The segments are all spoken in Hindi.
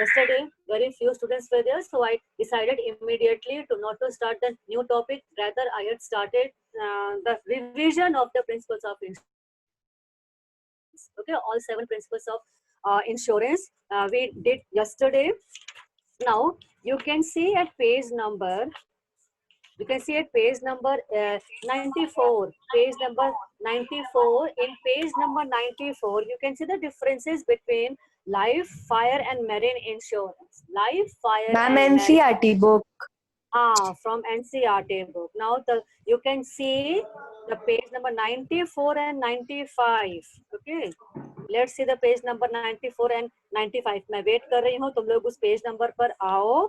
Yesterday, very few students were there, so I decided immediately to not to start the new topic. Rather, I had started the revision of the principles of insurance. Okay, all 7 principles of insurance we did yesterday. Now you can see at page number. You can see at page number 94. Page number 94. In page number 94, you can see the differences between life, fire, and marine insurance. Life, fire, Ma'am, and marine. NCERT book. From NCERT book. Now you can see the page number 94 and 95. Okay. Let's see the page number 94 and 95. मैं वेट कर रही हूँ, तुम लोग उस पेज नंबर पर आओ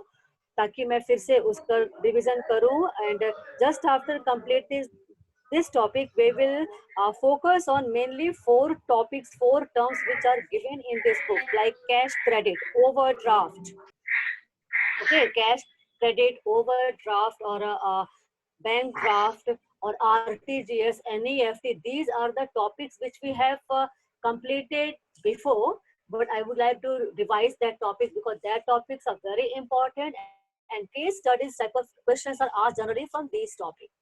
ताकि मैं फिर से उसका रिवीजन करूं. And just after complete this topic, we will focus on mainly 4 topics, 4 terms which are given in this book, like cash credit, overdraft. Okay, cash credit, overdraft, or a bank draft, or RTGS, NEFT. These are the topics which we have completed before, but I would like to revise that topic because that topics are very important, and case studies type of questions are asked generally from these topics.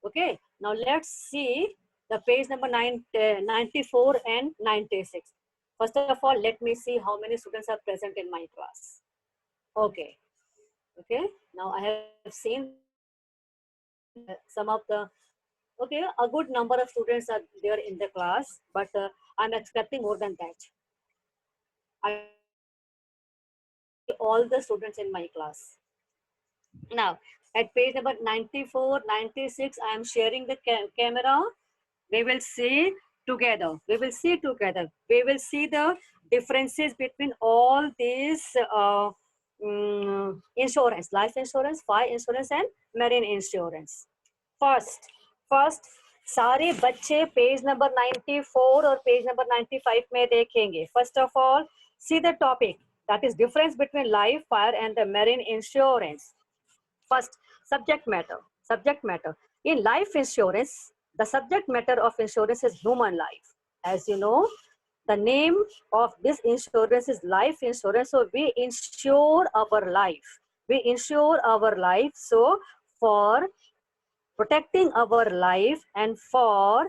Okay, now let's see the page number 94 and 96. First of all, let me see how many students are present in my class. Okay. Okay, now I have seen some of the, okay, a good number of students are there in the class, but I'm expecting more than that. All the students in my class. Now, at page number 94, 96, I am sharing the camera. We will see together. We will see together. We will see the differences between all these insurance, life insurance, fire insurance, and marine insurance. First, सारे बच्चे पेज नंबर 94 और पेज नंबर 95 में देखेंगे. First of all, see the topic, that is difference between life, fire, and the marine insurance. First, subject matter. Subject matter. In life insurance, the subject matter of insurance is human life. As you know, the name of this insurance is life insurance. So we insure our life. We insure our life. So for protecting our life and for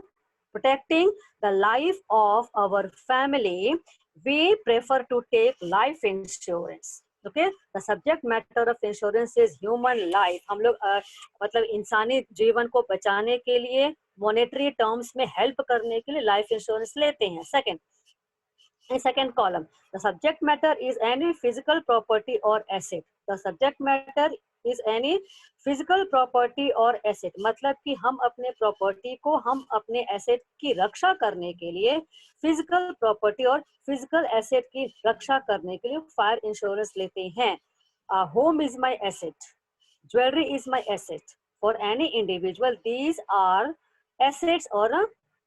protecting the life of our family, we prefer to take life insurance. Okay, the subject matter of insurance is human life. हम लोग मतलब इंसानी जीवन को बचाने के लिए, monetary terms में help करने के लिए life insurance लेते हैं. Second column, the subject matter is any physical property or asset. The subject matter is any physical property or asset. मतलब कि हम अपने property को, हम अपने asset की रक्षा करने के लिए physical property और physical asset की रक्षा करने के लिए fire insurance लेते हैं. Home is my asset. Jewelry is my asset. For any individual, these are assets or a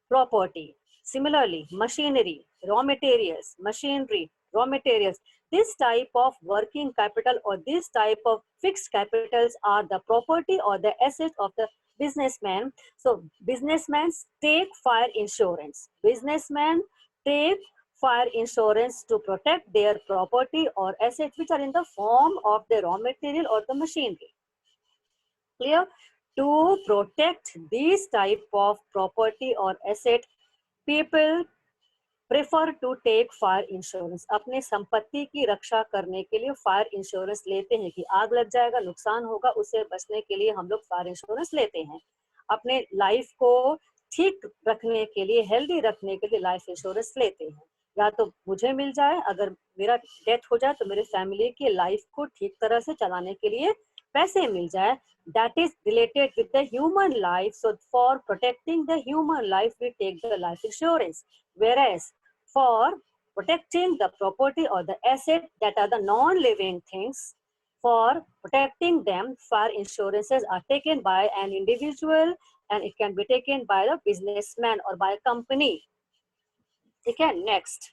property. Similarly, machinery, raw materials, machinery, raw materials. This type of working capital or this type of fixed capitals are the property or the asset of the businessman. So businessmen take fire insurance. Businessmen take fire insurance to protect their property or assets which are in the form of the raw material or the machinery. Clear? To protect these type of property or asset, people prefer to take fire insurance. अपने संपत्ति की रक्षा करने के लिए फायर इंश्योरेंस लेते हैं कि आग लग जाएगा, नुकसान होगा, उससे बचने के लिए हम लोग फायर इंश्योरेंस लेते हैं. अपने लाइफ को ठीक रखने के लिए, हेल्दी रखने के लिए लाइफ इंश्योरेंस लेते हैं. या तो मुझे मिल जाए, अगर मेरा डेथ हो जाए तो मेरे फैमिली की लाइफ को ठीक तरह से चलाने के लिए पैसे मिल जाए. That is related with the human life. So for protecting the human life, we take the life insurance. Whereas for protecting the property or the asset that are the non-living things, for protecting them, fire insurances are taken by an individual and it can be taken by the businessman or by a company. Okay, next,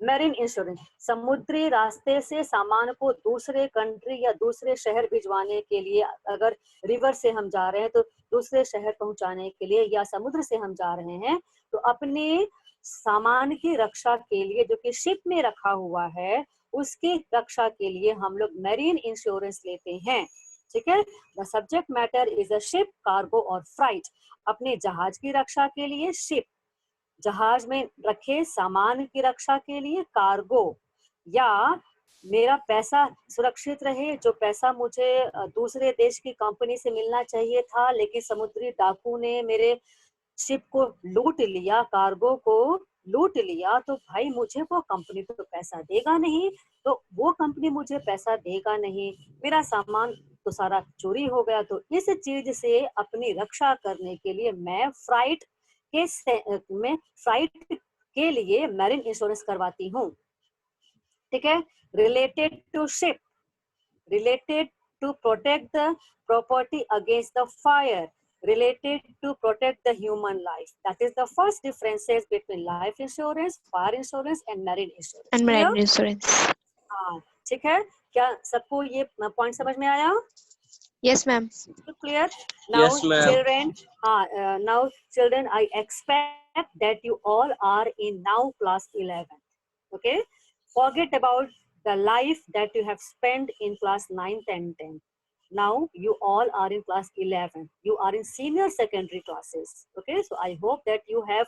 marine insurance. समुद्री रास्ते से सामान को दूसरे कंट्री या दूसरे शहर भिजवाने के लिए, अगर रिवर से हम जा रहे हैं तो दूसरे शहर पहुंचाने के लिए, या समुद्र से हम जा रहे हैं तो अपने सामान की रक्षा के लिए जो कि शिप में रखा हुआ है उसकी रक्षा के लिए हम लोग मैरीन इंश्योरेंस लेते हैं, ठीक है। The subject matter is a ship, cargo और फ्राइट। अपने जहाज की रक्षा के लिए शिप, जहाज में रखे सामान की रक्षा के लिए कार्गो, या मेरा पैसा सुरक्षित रहे, जो पैसा मुझे दूसरे देश की कंपनी से मिलना चाहिए था लेकिन समुद्री डाकू ने मेरे शिप को लूट लिया, कार्गो को लूट लिया, तो भाई मुझे वो कंपनी तो पैसा देगा नहीं, तो वो कंपनी मुझे पैसा देगा नहीं, मेरा सामान तो सारा चोरी हो गया। तो इस चीज से अपनी रक्षा करने के लिए मैं फ्राइट के लिए मैरीन इंश्योरेंस करवाती हूँ, ठीक है। Related to ship, related to protect the property against the fire, related to protect the human life. That is the first differences between life insurance, fire insurance and marine insurance. And Clear? marine insurance. हाँ, ठीक है। क्या सबको ये पॉइंट समझ में आया? Yes, ma'am. Clear? Now, Yes, ma'am. children, now children, I expect that you all are in now class 11. Okay? Forget about the life that you have spent in class 9, 10, 10. Now you all are in class 11. You are in senior secondary classes. Okay? So I hope that you have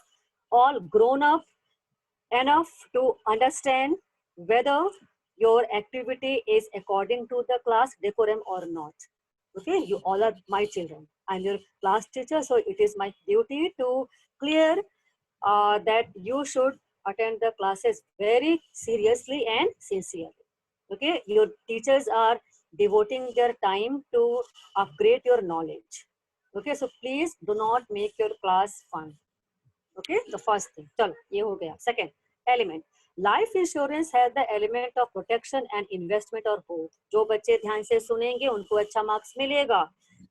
all grown up enough to understand whether your activity is according to the class decorum or not. Okay, you all are my children. I'm your class teacher, so it is my duty to clear that you should attend the classes very seriously and sincerely. Okay, your teachers are devoting their time to upgrade your knowledge. Okay, so please do not make your class fun. Okay, the first thing. चलो ये हो गया. Second element, life insurance has the element of protection and investment or both. जो बच्चे ध्यान से सुनेंगे उनको अच्छा मार्क्स मिलेगा.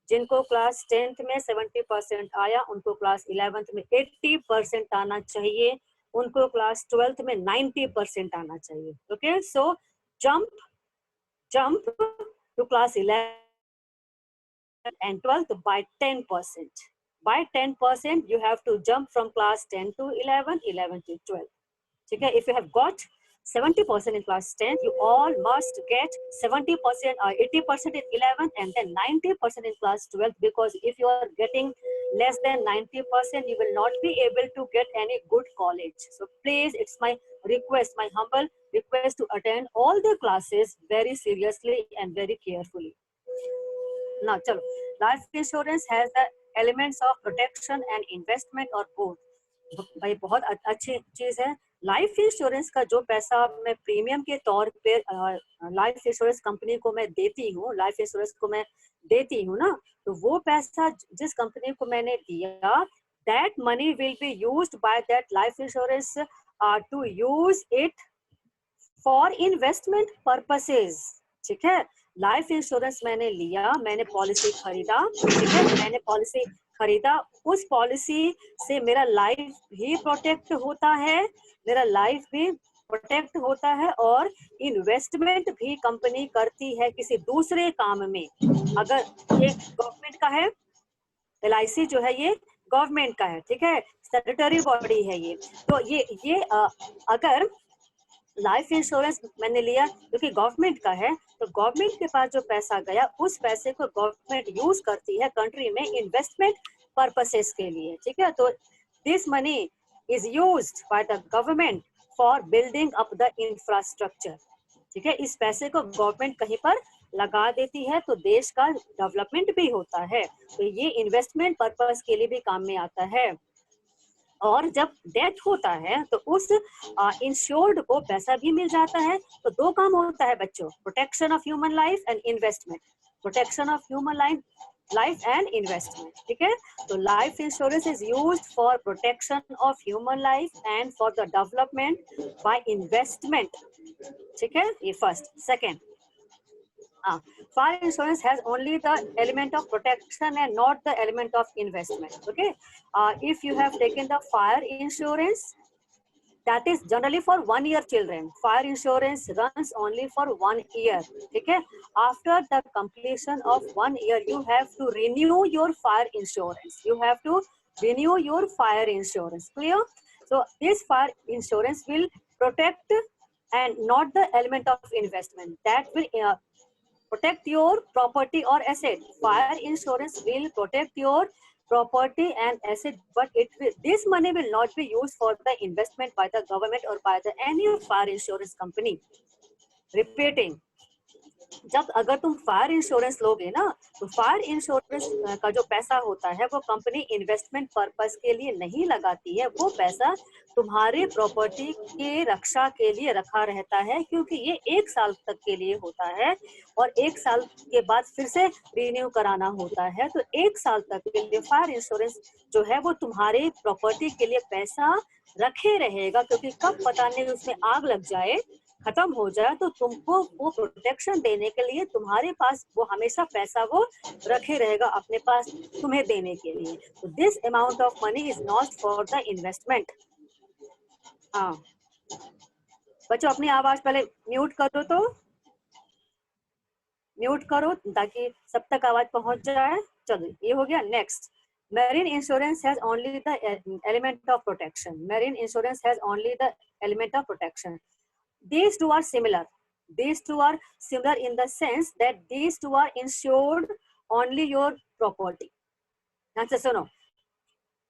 जिनको क्लास 10th में 70% आया उनको क्लास 11th में 80% आना चाहिए, उनको क्लास 12th में 90% आना चाहिए. Okay, so jump to class 11 and 12th by 10%. By 10%, you have to jump from class 10 to 11, 11 to 12. Okay? If you have got 70% in class 10, you all must get 70% or 80% in 11 and then 90% in class 12, because if you are getting less than 90%, you will not be able to get any good college. So please, it's my request, my humble request to attend all the classes very seriously and very carefully. Now, chalo, life insurance has the elements of protection and investment or both. भाई बहुत अच्छी चीज है. लाइफ इंश्योरेंस का जो पैसा मैं प्रीमियम के तौर पे लाइफ इंश्योरेंस कंपनी को मैं देती हूँ, लाइफ इंश्योरेंस को मैं देती हूँ ना, तो वो पैसा जिस कंपनी को मैंने दिया, that money will be used by that life insurance to use it for investment purposes. ठीक है, लाइफ इंश्योरेंस मैंने लिया, मैंने पॉलिसी खरीदा, ठीक है, मैंने पॉलिसी खरीदा, उस पॉलिसी से मेरा लाइफ भी प्रोटेक्ट होता है, मेरा लाइफ भी प्रोटेक्ट होता है, और इन्वेस्टमेंट भी कंपनी करती है किसी दूसरे काम में. अगर ये गवर्नमेंट का है, LIC जो है ये गवर्नमेंट का है, ठीक है, स्टैट्यूटरी बॉडी है ये, तो ये अगर लाइफ इंश्योरेंस मैंने लिया जो कि गवर्नमेंट का है, तो गवर्नमेंट के पास जो पैसा गया उस पैसे को गवर्नमेंट यूज करती है कंट्री में इन्वेस्टमेंट पर्पसेस के लिए. ठीक है, तो this money is used by the government for building up the infrastructure. ठीक है, इस पैसे को गवर्नमेंट कहीं पर लगा देती है तो देश का डेवलपमेंट भी होता है, तो ये इन्वेस्टमेंट पर्पस के लिए भी काम में आता है. और जब डेथ होता है तो उस इंश्योर्ड को पैसा भी मिल जाता है. तो दो काम होता है बच्चों, protection of human life and investment, protection of human life and investment. ठीक है, तो life insurance is used for protection of human life and for the development by investment. ठीक है, ये first. Second, fire insurance has only the element of protection and not the element of investment. Okay, if you have taken the fire insurance, that is generally for 1 year children. Fire insurance runs only for 1 year. Okay, after the completion of 1 year, you have to renew your fire insurance. You have to renew your fire insurance. Clear? So this fire insurance will protect and not the element of investment that will protect your property or asset. Fire insurance will protect your property and asset, but this money will not be used for the investment by the government or by the any fire insurance company. Repeating, जब अगर तुम फायर इंश्योरेंस लोगे ना, तो फायर इंश्योरेंस का जो पैसा होता है वो कंपनी इन्वेस्टमेंट पर्पस के लिए नहीं लगाती है, वो पैसा तुम्हारे प्रॉपर्टी के रक्षा के लिए रखा रहता है, क्योंकि ये 1 साल तक के लिए होता है और 1 साल के बाद फिर से रिन्यू कराना होता है। तो 1 साल तक के लिए फायर इंश्योरेंस जो है वो तुम्हारे प्रॉपर्टी के लिए पैसा रखे रहेगा, क्योंकि कब पता नहीं उसमें आग लग जाए, खत्म हो जाए, तो तुमको वो प्रोटेक्शन देने के लिए तुम्हारे पास वो हमेशा पैसा वो रखे रहेगा अपने पास तुम्हें देने के लिए। तो this amount of money is not for the investment. हाँ बच्चों, अपनी आवाज पहले म्यूट करो, तो म्यूट करो ताकि सब तक आवाज पहुंच जाए। चलो ये हो गया। Next, marine insurance has only the element of protection. Marine insurance has only the element of protection. These two are similar. These two are similar in the sense that these two are insured only your property. अच्छा सुनो,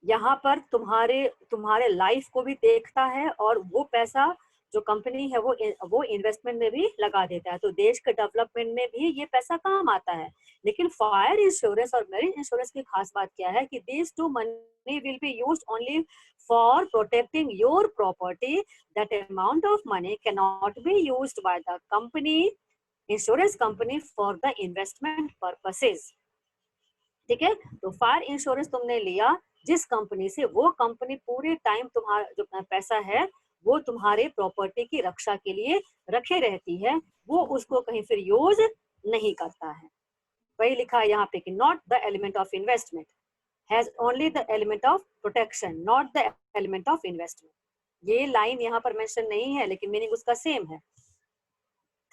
यहाँ पर तुम्हारे लाइफ को भी देखता है और वो पैसा जो कंपनी है वो इन्वेस्टमेंट में भी लगा देता है, तो देश के डेवलपमेंट में भी ये पैसा काम आता है। लेकिन फायर इंश्योरेंस और मैरीन इंश्योरेंस की खास बात क्या है कि these two money will be used only for protecting your property. That amount of money can not be used by the company, insurance company, for the investment purposes. ठीक है, तो फायर इंश्योरेंस तुमने लिया जिस कंपनी से, वो कंपनी पूरे टाइम तुम्हारा जो पैसा है वो तुम्हारे प्रॉपर्टी की रक्षा के लिए रखे रहती है, वो उसको कहीं फिर यूज नहीं करता है। वही लिखा है यहाँ पे कि not the element of investment, has only the element of protection, not the element of investment. ये लाइन यहाँ पर मेंशन नहीं है लेकिन मीनिंग उसका सेम है।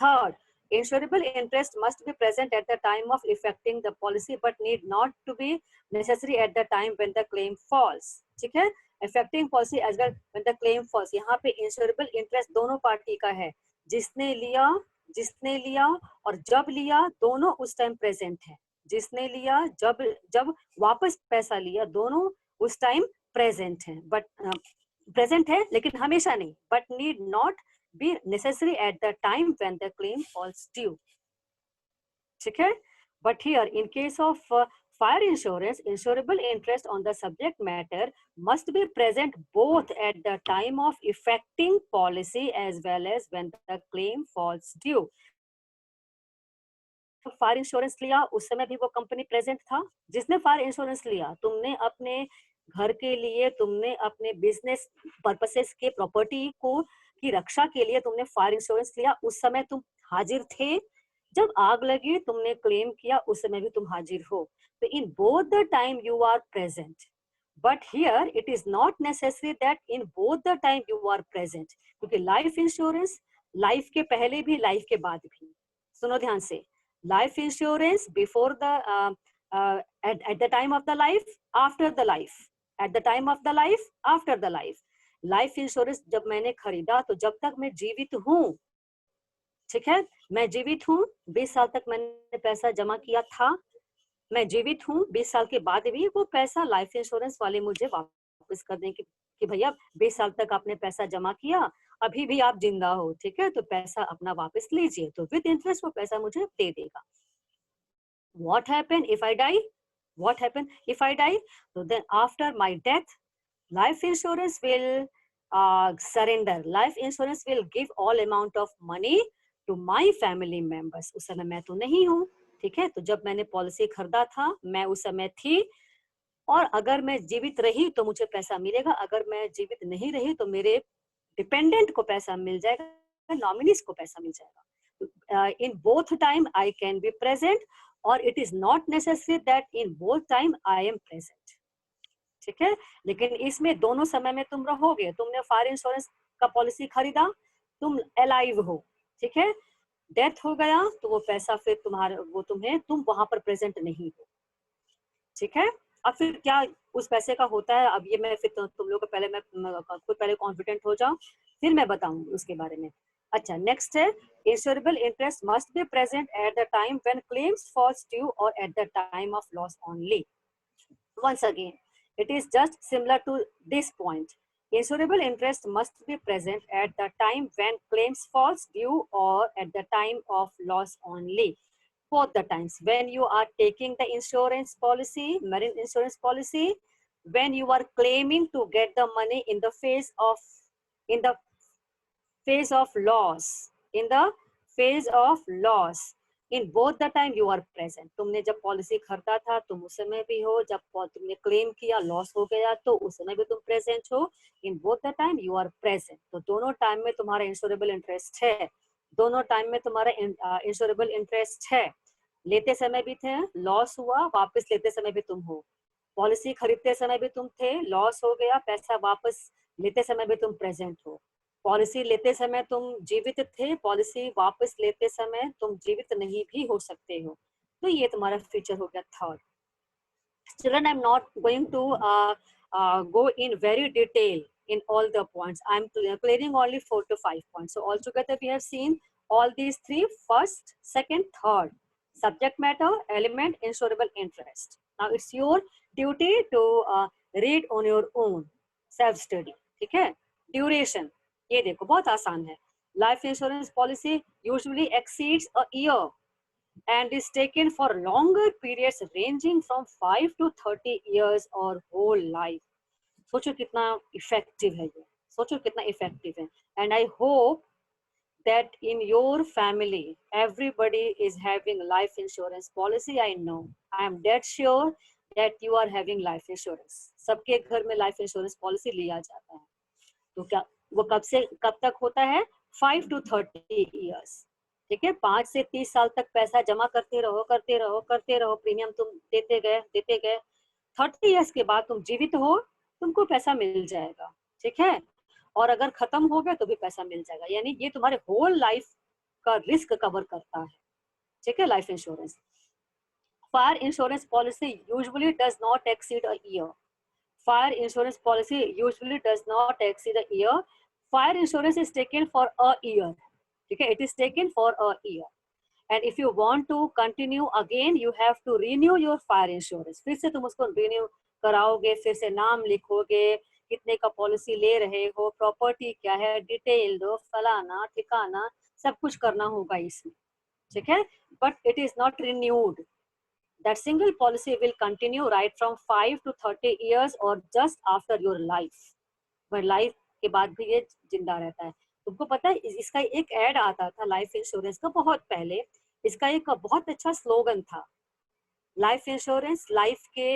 Third, insurable interest must be present at the time of effecting the policy but need not to be necessary at the time when the claim falls. ठीक है, effecting policy as well when the claim falls, यहाँ पे insurable interest दोनों पार्टी का है, जिसने लिया और जब लिया दोनों उस टाइम प्रेजेंट है, जिसने लिया जब वापस पैसा लिया दोनों उस टाइम प्रेजेंट है, बट प्रेजेंट है लेकिन हमेशा नहीं, but need not be necessary at the time when the claim falls due. ठीक है, but here in case of fire insurance, insurable interest on the subject matter must be present both at the time of effecting policy as well as when the claim falls due. Fire insurance लिया उस समय भी वो कंपनी प्रेजेंट था, जिसने फायर इंश्योरेंस लिया, तुमने अपने घर के लिए, तुमने अपने बिजनेस पर्पसेस के प्रॉपर्टी को की रक्षा के लिए तुमने फायर इंश्योरेंस लिया, उस समय तुम हाजिर थे, जब आग लगी तुमने क्लेम किया उस समय भी तुम हाजिर हो, तो in both the time you are present. But here it is not necessary that in both the time you are present, क्योंकि लाइफ इंश्योरेंस लाइफ के पहले भी लाइफ के बाद भी, सुनो ध्यान से, life insurance before the at the time of the life, after the life, at the time of the life, after the life. Life insurance जब मैंने खरीदा तो जब तक मैं जीवित हूँ, ठीक है, मैं जीवित हूँ, 20 साल तक मैंने पैसा जमा किया था, मैं जीवित हूँ, 20 साल के बाद भी वो पैसा लाइफ इंश्योरेंस वाले मुझे वापस कर देंगे कि भैया 20 साल तक आपने पैसा जमा किया, अभी भी आप जिंदा हो, ठीक है, तो पैसा अपना वापस लीजिए, तो विद इंटरेस्ट वो पैसा मुझे दे देगा। What happen if I die? What happen if I die? So then after my death, life insurance will surrender. Life insurance will give all amount of money to my family members. उस समय मैं तो नहीं हूँ, ठीक है, तो जब मैंने पॉलिसी खरीदा था मैं उस समय थी, और अगर मैं जीवित रही तो मुझे पैसा मिलेगा, अगर मैं जीवित नहीं रही तो मेरे डिपेंडेंट को पैसा मिल जाएगा, नॉमिनीज को पैसा मिल जाएगा। In both time I can be present और it is not necessary that in both time I am present, ठीक है, लेकिन इसमें दोनों समय में तुम रहोगे, तुमने फायर इंश्योरेंस का पॉलिसी खरीदा, तुम अलाइव हो, ठीक है, डेथ हो गया तो वो पैसा फिर तुम वहां पर प्रेजेंट नहीं हो, ठीक है। अब फिर क्या उस पैसे का होता है, अब ये मैं फिर तुम लोग को पहले मैं खुद पहले कॉन्फिडेंट हो जाऊं फिर मैं बताऊंगी उसके बारे में। अच्छा, नेक्स्ट है insurable interest must be present at the time when claims falls due or at the time of loss only. Once again, it is just similar to this point. Insurable interest must be present at the time when claims falls due or at the time of loss only. Both the times when you are taking the insurance policy, marine insurance policy, when you are claiming to get the money in the phase of loss, in the phase of loss, in both the time you are present. तुमने जब पॉलिसी खरीदा था तुम उस समय भी हो, जब तुमने क्लेम किया लॉस हो गया तो उस समय भी तुम प्रेजेंट हो. In both the time you are present. तो दोनों टाइम में तुम्हारा इंश्योरेबल इंटरेस्ट है, दोनों टाइम में तुम्हारा इंश्योरेबल इंटरेस्ट है. लेते समय भी थे, लॉस हुआ, वापस लेते समय भी तुम हो. पॉलिसी खरीदते समय भी तुम थे, लॉस हो गया, पैसा वापस लेते समय भी तुम प्रेजेंट हो. पॉलिसी लेते समय तुम जीवित थे, पॉलिसी वापस लेते समय तुम जीवित नहीं भी हो सकते हो. तो ये तुम्हारा फीचर हो गया third. Children, I'm not going to go in very detail in all the points. I'm clearing only 4 to 5 points. So altogether we have seen all these three: first, second, third. Subject matter, element, insurable interest. Now it's your duty to read on your own, self study. ठीक है. Duration, ये देखो बहुत आसान है. Life insurance policy usually exceeds a year and is taken for longer periods ranging from 5 to 30 years or whole life. सोचो कितना इफेक्टिव है ये, सोचो कितना इफेक्टिव है. And I hope that in your family everybody is having life insurance policy. I know, I am dead sure that you are having life insurance. सबके घर में life insurance policy लिया जाता है. तो क्या वो कब तक होता है? 5 to 30 years. ठीक है, 5 से 30 साल तक पैसा जमा करते रहो, प्रीमियम तुम देते गए. 30 इयर्स के बाद तुम जीवित हो, तुमको पैसा मिल जाएगा. ठीक है, और अगर खत्म हो गया तो भी पैसा मिल जाएगा. यानी ये तुम्हारे होल लाइफ का रिस्क कवर करता है. ठीक है, life insurance. Fire insurance policy usually does not exceed a year. Fire insurance policy usually does not exceed a year. Fire insurance is taken for a year. Okay, it is taken for a year. And if you want to continue again, you have to renew your fire insurance. फिर से तुम उसको renew कराओगे, फिर से नाम लिखोगे, कितने का पॉलिसी ले रहे हो, प्रॉपर्टी क्या है, डिटेल दो, फलाना ठिकाना, सब कुछ करना होगा इसमें. ठीक है, but it is not renewed. That single policy will continue right from 5 to 30 years or just after your life. पर लाइफ के बाद भी ये जिंदा रहता है. तुमको पता है इसका एक ऐड आता था लाइफ इंश्योरेंस का बहुत पहले. इसका एक बहुत अच्छा स्लोगन था, लाइफ इंश्योरेंस लाइफ के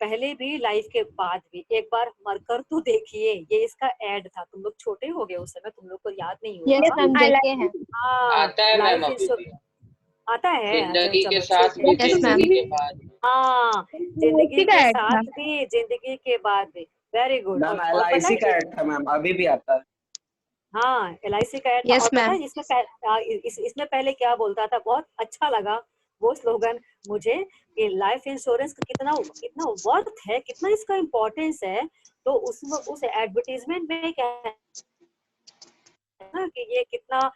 पहले भी लाइफ के बाद भी, एक बार मरकर तो देखिए. ये इसका ऐड था. तुम लोग छोटे हो गए उस समय, तुम लोग को याद नहीं होगा. आता है मैम, अभी भी आता है. जिंदगी के साथ भी, जिंदगी के बाद. हाँ, जिंदगी के साथ भी, जिंदगी के बाद भी. Very good. LIC का ऐड था मैम, अभी भी आता है. हाँ, LIC का ऐड था. और पता है इसमें पहले क्या बोलता था, बहुत अच्छा लगा वो स्लोगन मुझे, कि लाइफ इंश्योरेंस का कितना वर्थ है, कितना इसका इम्पोर्टेंस है. तो उस एडवर्टीजमेंट में क्या है ना, कि ये कितना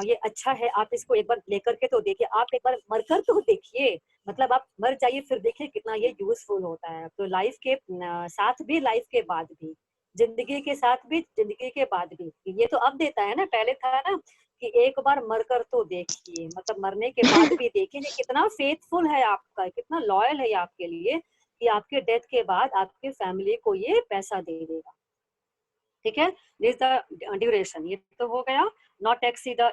ये अच्छा है, आप इसको एक बार लेकर के तो देखिए, आप एक बार मरकर तो देखिए, मतलब आप मर जाइए फिर देखिए कितना ये यूजफुल होता है. तो लाइफ के साथ भी, लाइफ के बाद भी, जिंदगी के साथ भी, जिंदगी के बाद भी. ये तो अब देता है ना, पहले था ना कि एक बार मरकर तो देखिए, मतलब मरने के बाद भी देखिए. ये कितना फेथफुल है आपका, कितना लॉयल है आपके लिए, कि आपके डेथ के बाद आपके फैमिली को ये पैसा दे देगा. ठीक है, दिस द ड्यूरेशन. ये तो हो गया. Not exceed the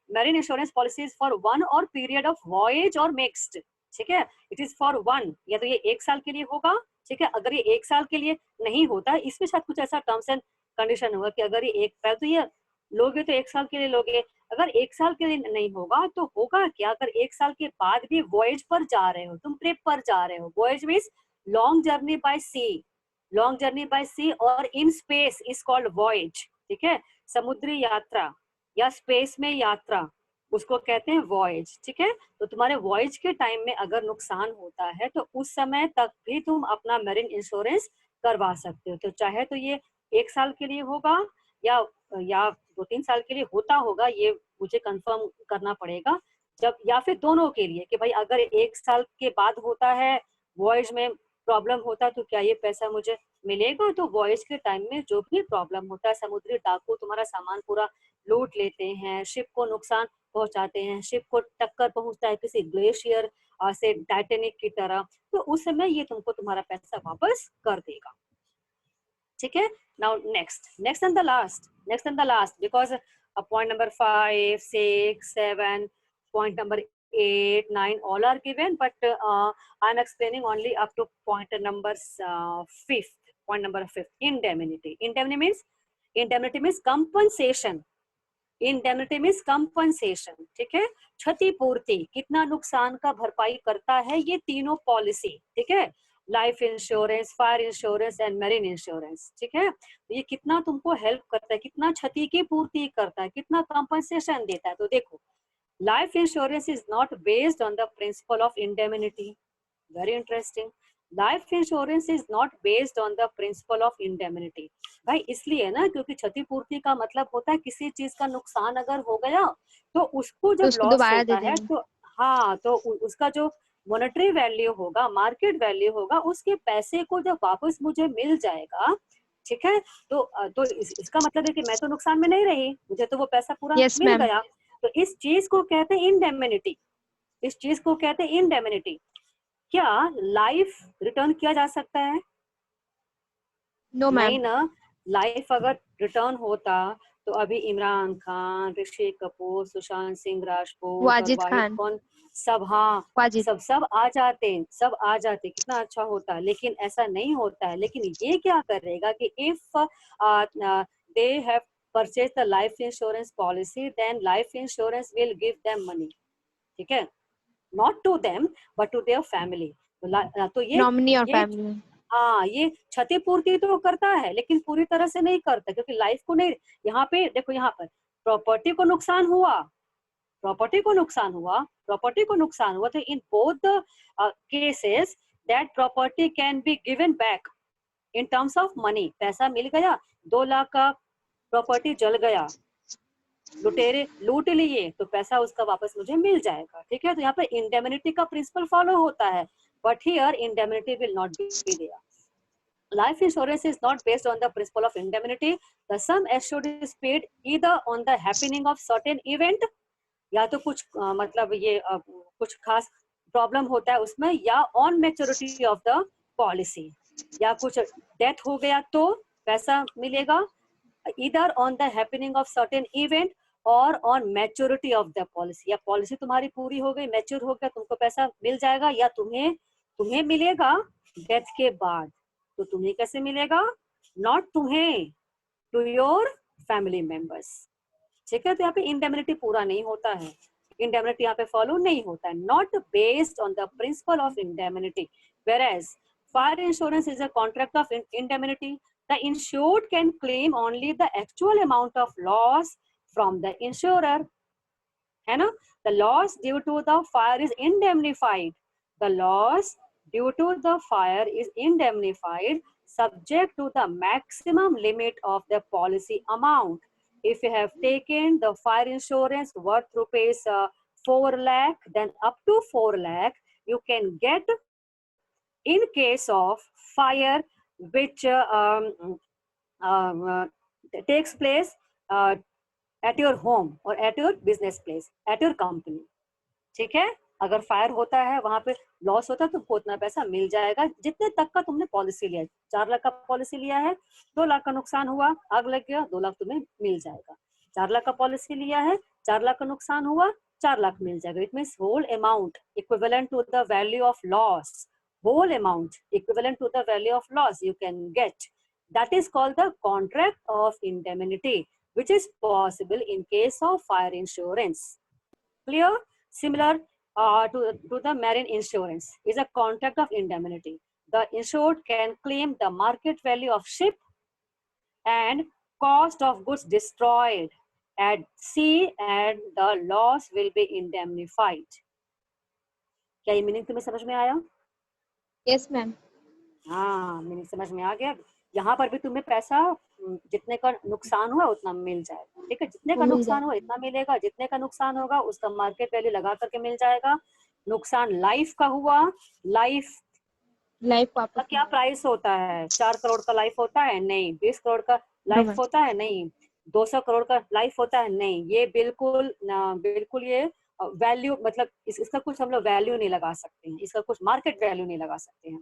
marine insurance policies for one और पीरियड ऑफ वॉयज और मिक्स्ड. ठीक है, इट इज फॉर वन, या तो ये 1 साल के लिए होगा. ठीक है, अगर ये 1 साल के लिए नहीं होता, इसमें शायद कुछ ऐसा टर्म्स एंड कंडीशन होगा कि अगर ये तो ये लोगे तो 1 साल के लिए लोगे. अगर 1 साल के लिए नहीं होगा तो होगा क्या, अगर 1 साल के बाद भी वॉयज पर जा रहे हो, तुम ट्रिप पर जा रहे हो. Voyage means long journey by sea, long journey by sea और in space is called voyage. ठीक है, समुद्री यात्रा या स्पेस में यात्रा, उसको कहते हैं वॉयज. ठीक है, तो तुम्हारे वॉयज के टाइम में अगर नुकसान होता है तो उस समय तक भी तुम अपना मैरीन इंश्योरेंस करवा सकते हो. तो चाहे तो ये 1 साल के लिए होगा या 2-3 साल के लिए होता होगा, ये मुझे कंफर्म करना पड़ेगा। जब या फिर दोनों के लिए कि भाई अगर 1 साल के बाद होता है, वॉयज में प्रॉब्लम होता है, तो क्या ये पैसा मुझे मिलेगा? तो वॉयज के टाइम में जो भी प्रॉब्लम होता है, समुद्री डाकू तुम्हारा सामान पूरा लूट लेते हैं, शिप को नुकसान पहुंचाते हैं, शिप को टक्कर पहुंचता है किसी ग्लेशियर से टाइटेनिक की तरह, तो उस समय ये तुमको तुम्हारा पैसा वापस कर देगा। ठीक है, now next and the last because point number 5, 6, 7, point number 8, 9 all are given, but I'm explaining only up to point number 5th. Point number 5th, indemnity. Indemnity means compensation. Indemnity means compensation, ठीक है, क्षतिपूर्ति, कितना नुकसान का भरपाई करता है ये तीनों पॉलिसी, ठीक है, life insurance, fire insurance and marine insurance, ठीक है, ये कितना तुमको हेल्प करता है, कितना क्षति की पूर्ति करता है, कितना कंपनसेशन देता है। तो देखो, life insurance is not based on the principle of indemnity, very interesting. Life insurance is not based on the principle of indemnity. भाई इसलिए ना, क्योंकि क्षतिपूर्ति का मतलब होता है किसी चीज का नुकसान अगर हो गया तो उसको जब उसको लॉस दोबारा होता दे है देना। तो हाँ, तो उसका जो मॉनेटरी वैल्यू होगा, मार्केट वैल्यू होगा, उसके पैसे को जब वापस मुझे मिल जाएगा, ठीक है, तो इसका मतलब है कि मैं तो नुकसान में नहीं रही, मुझे तो वो पैसा पूरा यस मिल मैम। गया। तो इस चीज को कहते हैं इंडेमिनिटी, इस चीज को कहते हैं इंडेमिनिटी। क्या लाइफ रिटर्न किया जा सकता है? No ma'am. नहीं ना, लाइफ अगर रिटर्न होता तो अभी इमरान खान, ऋषि कपूर, सुशांत सिंह राजपूत और वाजिद वाहिद खान। कौन, सब, हाँ वाजिद। सब आ जाते, कितना अच्छा होता। लेकिन ऐसा नहीं होता है। लेकिन ये क्या करेगा कि if they have purchase the life insurance policy, then life insurance will give them money, ठीक है, not to them but to their family. तो नॉमिनी और ये फैमिली। हाँ, ये क्षतिपूर्ति तो करता है लेकिन पूरी तरह से नहीं करता, क्योंकि लाइफ को नहीं। यहाँ पे देखो, यहाँ पर प्रॉपर्टी को नुकसान हुआ, तो in both the cases that property can be given back in terms of money. पैसा मिल गया, 2 लाख का प्रॉपर्टी जल गया, लुटेरे लूट लिए, तो पैसा उसका वापस मुझे मिल जाएगा, ठीक है। तो यहाँ पे इंडेमिनिटी का प्रिंसिपल फॉलो होता है, but here indemnity will not be there. Life insurance is not based on the principle of indemnity. The sum assured is paid either on the happening of certain event, या तो कुछ मतलब ये कुछ खास प्रॉब्लम होता है उसमें, या on maturity of the policy, या कुछ डेथ हो गया तो पैसा मिलेगा, either on the happening of certain event और on maturity of the policy। या पॉलिसी तुम्हारी पूरी हो गई, मैच्योर हो गया, तुमको पैसा मिल जाएगा, या तुम्हें मिलेगा डेथ के बाद। तो तुम्हें कैसे मिलेगा? नॉट तुम्हें, टू योर फैमिली मेंबर्स, ठीक है। तो यहाँ पे इंडेमिनिटी पूरा नहीं होता है, इंडेमिनिटी यहाँ पे फॉलो नहीं होता है, not based on the principle of indemnity. Whereas fire insurance is a contract of indemnity. The insured can claim only the actual amount of loss from the insurer, है ना। The loss due to the fire is indemnified. The loss due to the fire is indemnified subject to the maximum limit of the policy amount. If you have taken the fire insurance worth rupees 4 lakh, then up to 4 lakh you can get in case of fire which takes place at your home or at your business place, at your company, ठीक है। अगर फायर होता है, वहां पे लॉस होता है, तो उतना पैसा मिल जाएगा जितने तक का तुमने पॉलिसी लिया है। 4 लाख का पॉलिसी लिया है, 2 लाख का नुकसान हुआ, आग लग गया, 2 लाख तुम्हें मिल जाएगा। 4 लाख का पॉलिसी लिया है, 4 लाख का नुकसान हुआ, 4 लाख मिल जाएगा। It means whole amount equivalent to the value of loss, whole amount equivalent to the value of loss you can get. That is called the contract of indemnity, which is possible in case of fire insurance. Clear? Similar to the marine insurance is a contract of indemnity. The insured can claim the market value of ship and cost of goods destroyed at sea, and the loss will be indemnified. क्या ये मीनिंग तुम्हें समझ में आया? Yes ma'am. हाँ, मीनिंग समझ में आ गया। यहाँ पर भी तुम्हें पैसा जितने का नुकसान हुआ उतना मिल जाएगा, ठीक है। जितने का नुकसान हुआ इतना मिलेगा, जितने का नुकसान होगा उसका मार्केट वैल्यू लगा करके मिल जाएगा। नुकसान लाइफ का हुआ, लाइफ लाइफ का क्या प्राइस होता है? 4 करोड़ का लाइफ होता है? नहीं। 20 करोड़ का लाइफ होता है? नहीं। 200 करोड़ का लाइफ होता है? नहीं। ये बिल्कुल ये वैल्यू मतलब इसका कुछ हम लोग वैल्यू नहीं लगा सकते हैं, इसका कुछ मार्केट वैल्यू नहीं लगा सकते हैं,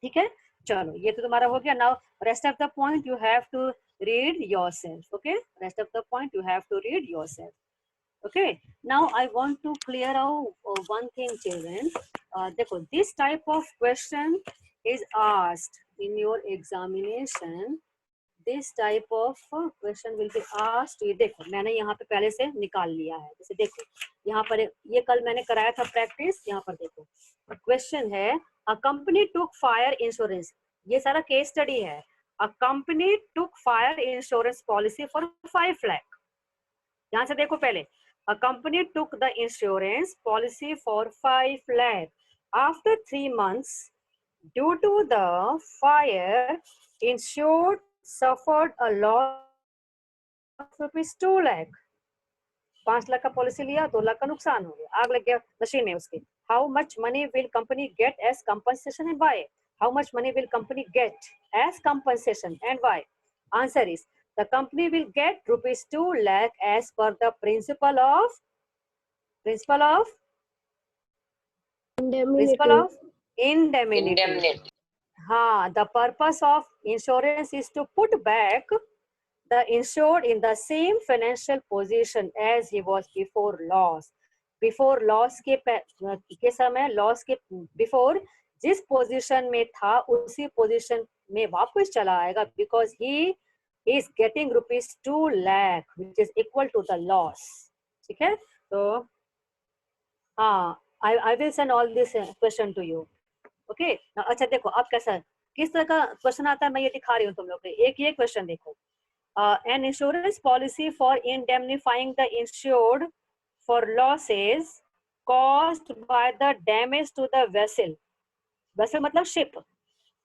ठीक है। चलो ये तो तुम्हारा हो गया। Now rest of the point you have to read yourself, okay. Rest of the point you have to read yourself, okay. Now I want to clear out one thing, children. देखो, this type of question is asked in your examination. This type of question will be asked. ये देखो मैंने यहाँ पे पहले से निकाल लिया है। जैसे देखो यहाँ पर ये कल मैंने कराया था प्रैक्टिस। यहाँ पर देखो क्वेश्चन है, a company took fire insurance. ये सारा केस स्टडी है। a company took fire insurance policy for 5 lakh. यहाँ से देखो पहले, a company took the insurance policy for 5 lakh. After 3 months, due to the fire, insured suffered a loss of rupees 2 lakh. 5 lakh का पॉलिसी लिया, 2 लाख का नुकसान हो गया, आग लग गया मशीन में उसके। How much money will company get as compensation and why? How much money will company get as compensation and why? Answer is, the company will get rupees 2 lakh as per the principle of indemnity. हाँ, the purpose of insurance is to put back the insured in the same financial position as he was before loss. Before loss के समय, loss के before जिस पोजीशन में था उसी पोजीशन में वापस चला आएगा, because he is getting rupees 2 lakh which is equal to the loss, ठीक है। तो हाँ, I will send all this question to you, okay. अच्छा देखो अब कैसा है, किस तरह का क्वेश्चन आता है मैं ये दिखा रही हूँ तुम लोग को। एक ये क्वेश्चन देखो, an insurance policy for indemnifying the insured for losses caused by the damage to the vessel. vessel मतलब ship,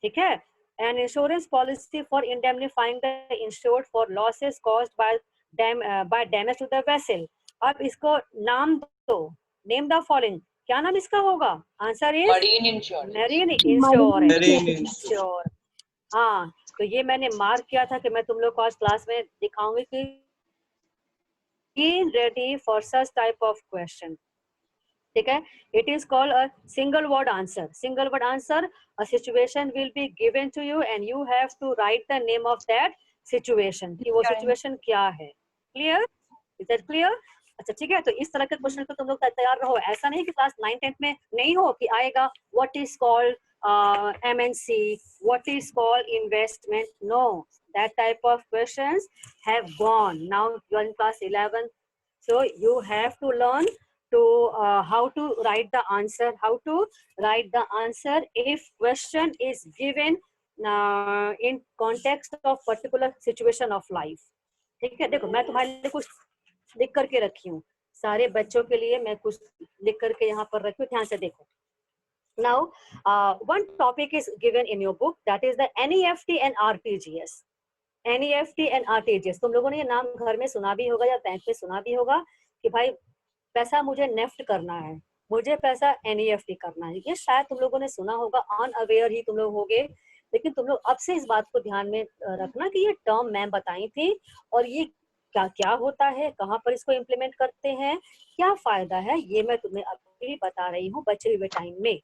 ठीक है। an insurance policy for indemnifying the insured for losses caused by damage to the vessel. अब इसको नाम दो, name the following. क्या नाम इसका होगा? Answer is marine insurance. हाँ, तो ये मैंने मार्क किया था कि मैं तुम लोग को आज क्लास में दिखाऊंगी कि be ready for such type of question, ठीक है। It is called a single word answer. Single word answer, a situation will be given to you and you have to write the name of that situation, कि वो situation क्या है। Clear? Is that clear? अच्छा ठीक है। तो इस तरह के क्वेश्चन को तुम लोग तैयार रहो। ऐसा नहीं कि क्लास 9th-10th में नहीं हो कि आएगा what is called MNC, what is called investment. No, that type of questions have gone. Now you are in class 11, so you have to learn to how to write the answer. How to write the answer if question is given in context of particular situation of life. ठीक है। देखो मैं तुम्हारे लिए कुछ लिख करके रखी हूँ, सारे बच्चों के लिए मैं कुछ लिख करके यहाँ पर रखी हूँ, ध्यान से देखो। Now, one topic is given in your book, that is the NEFT and RTGS. NEFT and RTGS, तुम लोगों ने ये नाम घर में सुना भी होगा या बैंक में सुना भी होगा कि भाई पैसा मुझे नेफ्ट करना है, मुझे पैसा NEFT करना है। ये शायद तुम लोगों ने सुना होगा, अनअवेयर ही तुम लोग होगे, लेकिन तुम लोग अब से इस बात को ध्यान में रखना कि ये टर्म मैम बताई थी और ये क्या क्या होता है, कहाँ पर इसको इम्प्लीमेंट करते हैं, क्या फायदा है, ये मैं तुम्हें अभी बता रही हूँ बचे हुए टाइम में,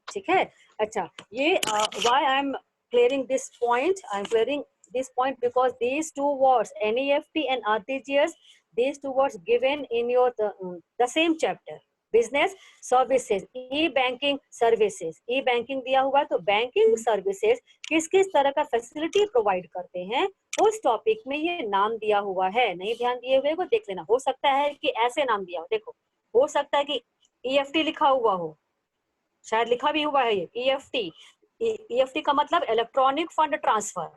ठीक है। अच्छा, ये why I am clearing this point? I am clearing this point because these two words NEFT and RTGS, these two words given in your the same chapter, business services, e-banking services. e-banking दिया हुआ है, तो बैंकिंग सर्विसेज किस किस तरह का फैसिलिटी प्रोवाइड करते हैं उस टॉपिक में ये नाम दिया हुआ है। नहीं ध्यान दिए हुए को देख लेना, हो सकता है कि ऐसे नाम दिया हो, देखो हो सकता है कि EFT लिखा हुआ हो, शायद लिखा भी हुआ है ये EFT। EFT का मतलब इलेक्ट्रॉनिक फंड ट्रांसफर,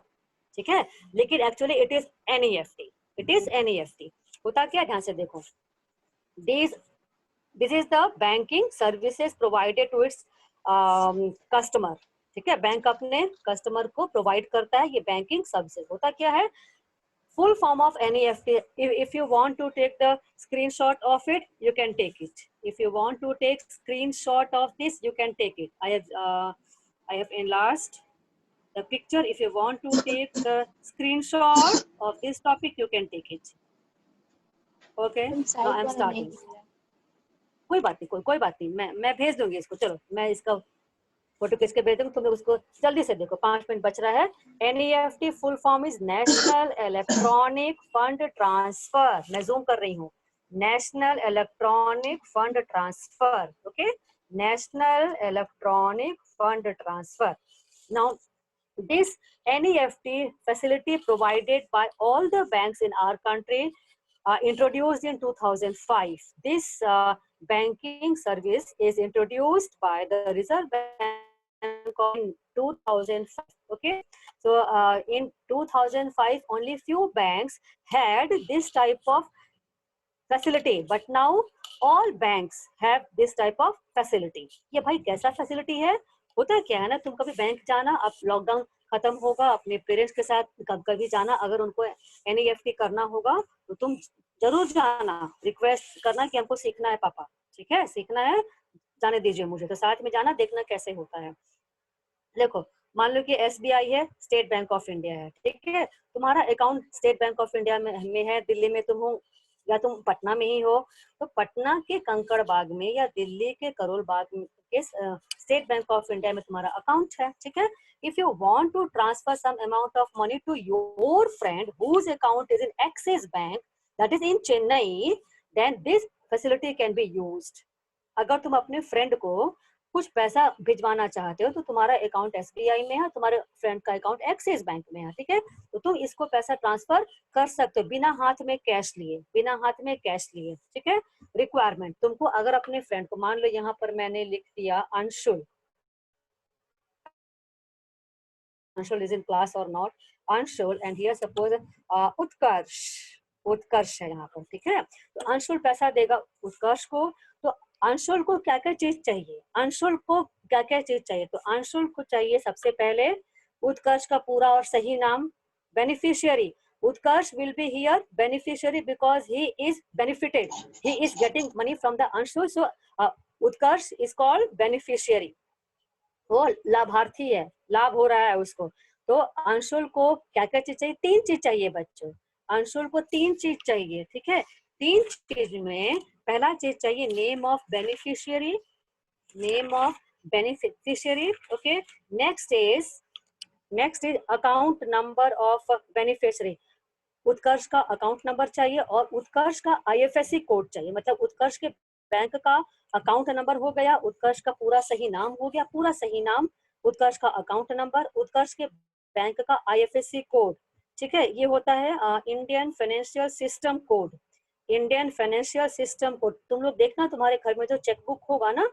ठीक है, लेकिन actually it is NEFT, it is NEFT। होता क्या, ध्यान से देखो, this is the banking services provided to its customer, ठीक है, बैंक अपने कस्टमर को प्रोवाइड करता है ये बैंकिंग सर्विसेज। होता क्या है, full form of NEFT. If you want to take the screenshot of it, you can take it. If you want to take screenshot of this, you can take it. I have enlarged the picture. If you want to take the screenshot of this topic, you can take it. Okay, now I'm starting. कोई बात नहीं, कोई बात नहीं, मैं भेज दूंगी इसको। चलो मैं इसका फोटो खींच के भेज दूंगी, तुम लोग उसको जल्दी से देखो, 5 मिनट बच रहा है। NEFT full form is national electronic fund transfer. मैं जूम कर रही हूँ, national electronic fund transfer. Okay, national electronic fund transfer. Now this NEFT facility provided by all the banks in our country introduced in 2005. This banking service is introduced by the Reserve Bank in 2005. Okay, so in 2005 only few banks had this type of facility, but now all banks have this type of facility. ये भाई कैसा facility है? होता क्या है ना, तुम कभी बैंक जाना, अब लॉकडाउन खत्म होगा, अपने पेरेंट्स के साथ कभी जाना, अगर उनको NEFT करना होगा तो तुम जरूर जाना, रिक्वेस्ट करना कि हमको सीखना है पापा, ठीक है, सीखना है, जाने दीजिए मुझे, तो साथ में जाना, देखना कैसे होता है। देखो मान लो कि SBI है, स्टेट बैंक ऑफ इंडिया है, ठीक है, तुम्हारा account state bank of India में है, दिल्ली में तुम हो या तुम पटना में ही हो, तो पटना के कंकड़ बाग में या दिल्ली के करोल बाग के स्टेट बैंक ऑफ इंडिया में तुम्हारा अकाउंट है, ठीक है। If you want to transfer some amount of money to your friend whose account is in Axis Bank, that is in Chennai, then this facility can be used. अगर तुम अपने फ्रेंड को कुछ पैसा भिजवाना चाहते हो तो तुम्हारा अकाउंट SBI में है, तुम्हारे फ्रेंड का अकाउंट एक्सिस बैंक में है, ठीक है, तो तुम इसको पैसा ट्रांसफर कर सकते हो बिना हाथ में कैश लिए, बिना हाथ में कैश लिए, ठीक है। रिक्वायरमेंट, तुमको अगर अपने फ्रेंड को, मान लो यहाँ पर मैंने लिख दिया Anshul, Anshul is in class or not, Anshul, and here suppose उत्कर्ष है यहाँ पर, ठीक है, तो अंशुल पैसा देगा उत्कर्ष को, तो अंशुल को क्या क्या चीज चाहिए, अंशुल को क्या क्या चीज चाहिए, तो अंशुल को चाहिए सबसे पहले उत्कर्ष का पूरा और सही नाम, beneficiary, Utkarsh will be here beneficiary because he is benefited, he is getting money from the Anshul, so Utkarsh is called beneficiary, वो लाभार्थी है, लाभ हो रहा है उसको। तो अंशुल को क्या क्या चीज चाहिए, 3 चीज चाहिए बच्चों, अंशुल को 3 चीज चाहिए, ठीक है। 3 चीज में पहला चीज चाहिए name of beneficiary, name of beneficiary, okay. Next is account number of beneficiary, Utkarsh का अकाउंट नंबर चाहिए और उत्कर्ष का IFSC कोड चाहिए, मतलब उत्कर्ष के बैंक का अकाउंट नंबर हो गया, उत्कर्ष का पूरा सही नाम हो गया, पूरा सही नाम, उत्कर्ष का अकाउंट नंबर, उत्कर्ष के बैंक का IFSC कोड, ठीक है, ये होता है Indian financial system code, Indian financial system code. तुम लोग देखना तुम्हारे घर में जो चेकबुक होगा ना,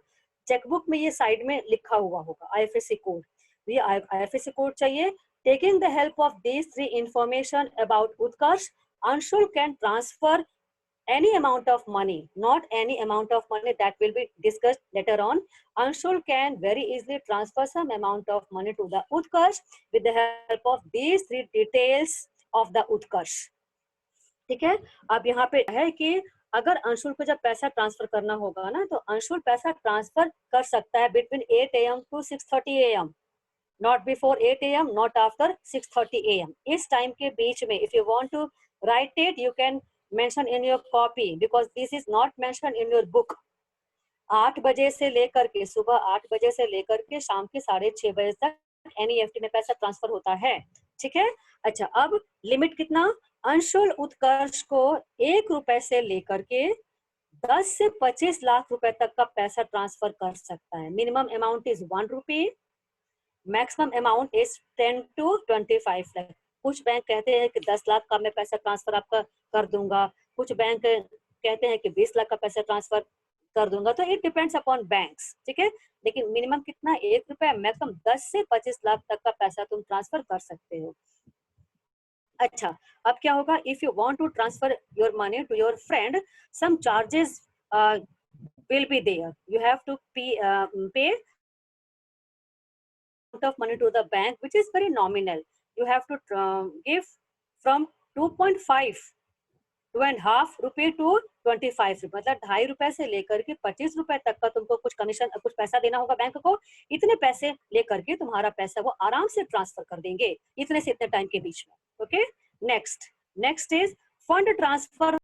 चेकबुक में ये साइड में लिखा हुआ होगा IFSC कोड, ये IFSC कोड चाहिए। Taking the help of these 3 information about Utkarsh, Anshul can transfer any amount of money, not any amount of money, that will be discussed later on. Anshul can very easily transfer some amount of money to the Utkarsh with the help of these 3 details of the Utkarsh, ठीक है। अब यहाँ पे है कि अगर अंशुल को जब पैसा ट्रांसफर करना होगा ना, तो अंशुल पैसा ट्रांसफर कर सकता है between 8 AM to 6:30 AM, not before 8 AM, not after 6:30 AM. इस टाइम के बीच में if you want to write it, you can mention in your copy because this is not mentioned in your book. 8 बजे से लेकर के, सुबह 8 बजे से लेकर के शाम के 6:30 बजे तक NEFT में पैसा ट्रांसफर होता है, ठीक है। अच्छा, अब लिमिट कितना, अंशुल उत्कर्ष को 1 रुपए से लेकर के 10 से 25 लाख रुपए तक का पैसा ट्रांसफर कर सकता है। Minimum amount is 1 rupee, maximum amount is 10 to 25 lakh. कुछ बैंक कहते हैं कि 10 लाख का मैं पैसा ट्रांसफर आपका कर दूंगा, कुछ बैंक कहते हैं कि 20 लाख का पैसा ट्रांसफर कर दूंगा, तो इट डिपेंड्स अपॉन बैंक्स, ठीक है। लेकिन मिनिमम कितना, 1 रुपया, मैक्सिमम 10 से 25 लाख तक का पैसा तुम ट्रांसफर कर सकते हो। अच्छा, अब क्या होगा, if you want to transfer your money to your friend, some charges will be there, you have to pay of money to the bank, which is very nominal. You have to give from 2.5 2.5 रुपए to 25 रुपए, मतलब 2.5 रुपए से लेकर के 25 रुपए तक का तुमको कुछ कमीशन, कुछ पैसा देना होगा बैंक को. इतने पैसे लेकर के तुम्हारा पैसा वो आराम से ट्रांसफर कर देंगे इतने से इतने टाइम के बीच में. Okay, next is fund transfer